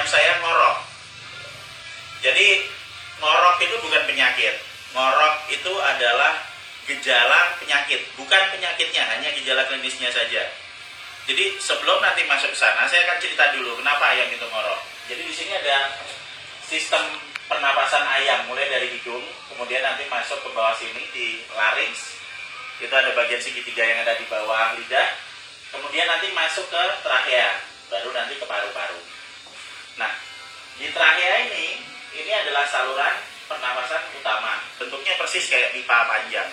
ayam saya ngorok. Jadi ngorok itu bukan penyakit. Ngorok itu adalah gejala penyakit, bukan penyakitnya, hanya gejala klinisnya saja. Jadi sebelum nanti masuk ke sana, saya akan cerita dulu kenapa ayam itu ngorok. Jadi di sini ada sistem pernapasan ayam, mulai dari hidung, kemudian nanti masuk ke bawah sini di larynx. Itu ada bagian segitiga yang ada di bawah lidah. Kemudian nanti masuk ke trachea, baru nanti ke paru-paru. Nah, di trachea ini adalah saluran pernapasan utama. Bentuknya persis kayak pipa panjang.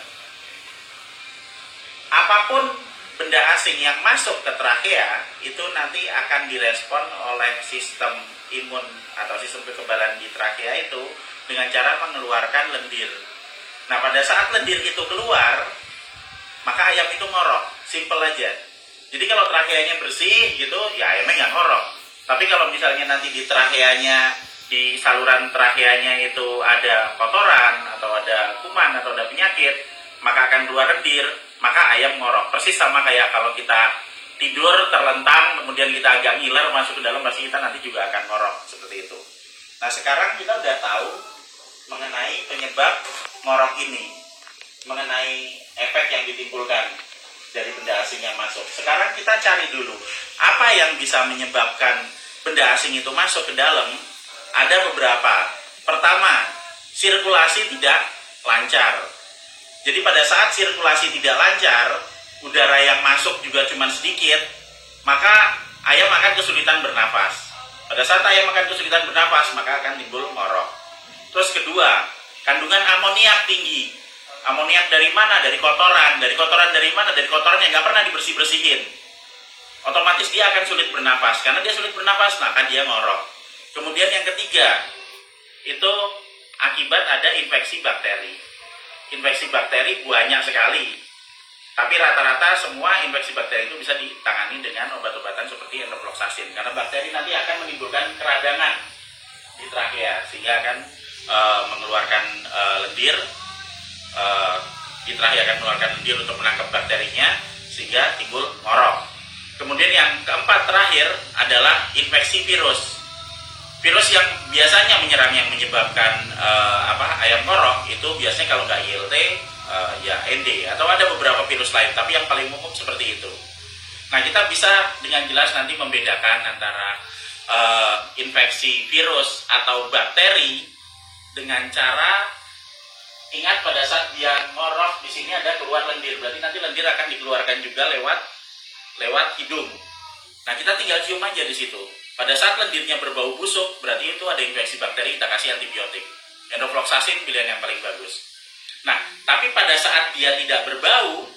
Apapun benda asing yang masuk ke trachea itu nanti akan direspon oleh sistem imun atau sistem kekebalan di trachea itu dengan cara mengeluarkan lendir. Nah, pada saat lendir itu keluar, maka ayam itu ngorok. Simple aja. Jadi kalau tracheanya bersih gitu, ya ayamnya nggak ngorok. Tapi kalau misalnya nanti di tracheanya, di saluran tracheanya itu ada kotoran atau ada kuman atau ada penyakit, maka akan keluar lendir, maka ayam ngorok. Persis sama kayak kalau kita tidur terlentang, kemudian kita agak ngiler masuk ke dalam, pasti kita nanti juga akan ngorok seperti itu. Nah, sekarang kita udah tahu mengenai penyebab ngorok ini, mengenai efek yang ditimbulkan dari benda asing yang masuk. Sekarang kita cari dulu apa yang bisa menyebabkan benda asing itu masuk ke dalam. Ada beberapa. Pertama, sirkulasi tidak lancar. Jadi pada saat sirkulasi tidak lancar, udara yang masuk juga cuma sedikit, maka ayam akan kesulitan bernapas. Pada saat ayam akan kesulitan bernapas, maka akan timbul ngorok. Terus kedua, kandungan amoniak tinggi. Amoniak dari mana? Dari kotoran. Dari kotoran dari mana? Dari kotoran yang nggak pernah dibersih-bersihin. Otomatis dia akan sulit bernapas. Karena dia sulit bernapas, maka dia ngorok. Kemudian yang ketiga, itu akibat ada infeksi bakteri. Infeksi bakteri banyak sekali. Tapi rata-rata semua infeksi bakteri itu bisa ditangani dengan obat-obatan seperti endoproxasin. Karena bakteri nanti akan menimbulkan keradangan di trachea, sehingga akan mengeluarkan lendir. Di trachea akan mengeluarkan lendir untuk menangkap bakterinya, sehingga timbul ngorok. Kemudian yang keempat terakhir adalah infeksi virus. Virus yang biasanya menyerang yang menyebabkan ayam ngorok itu biasanya kalau nggak ILT ya ND, atau ada beberapa virus lain, tapi yang paling umum seperti itu. Nah, kita bisa dengan jelas nanti membedakan antara infeksi virus atau bakteri dengan cara ingat pada saat dia ngorok di sini ada keluar lendir, berarti nanti lendir akan dikeluarkan juga lewat hidung. Nah, kita tinggal cium aja di situ. Pada saat lendirnya berbau busuk, berarti itu ada infeksi bakteri, kita kasih antibiotik. Endoproxasin pilihan yang paling bagus. Nah, tapi pada saat dia tidak berbau,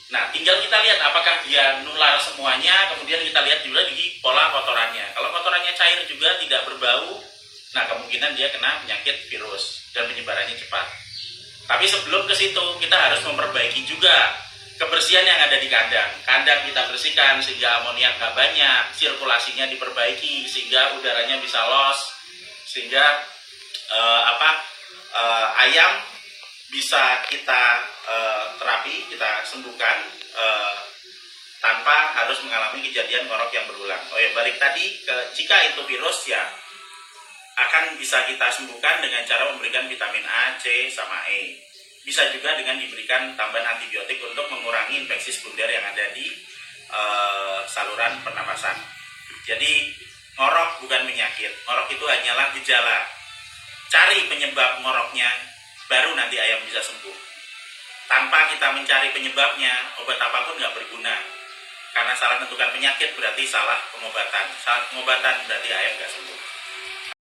nah tinggal kita lihat apakah dia nular semuanya, kemudian kita lihat juga di pola kotorannya. Kalau kotorannya cair juga tidak berbau, nah kemungkinan dia kena penyakit virus dan penyebarannya cepat. Tapi sebelum ke situ, kita harus memperbaiki juga kebersihan yang ada di kandang. Kandang kita bersihkan sehingga amoniak nggak banyak, sirkulasinya diperbaiki sehingga udaranya bisa los, sehingga ayam bisa kita terapi, kita sembuhkan tanpa harus mengalami kejadian ngorok yang berulang. Oh ya, balik tadi jika itu virus ya akan bisa kita sembuhkan dengan cara memberikan vitamin A, C, sama E. Bisa juga dengan diberikan tambahan antibiotik untuk mengurangi infeksi sekunder yang ada di saluran pernapasan. Jadi ngorok bukan penyakit, ngorok itu hanyalah gejala. Cari penyebab ngoroknya, baru nanti ayam bisa sembuh. Tanpa kita mencari penyebabnya, obat apapun nggak berguna. Karena salah menentukan penyakit berarti salah pengobatan. Salah pengobatan berarti ayam nggak sembuh.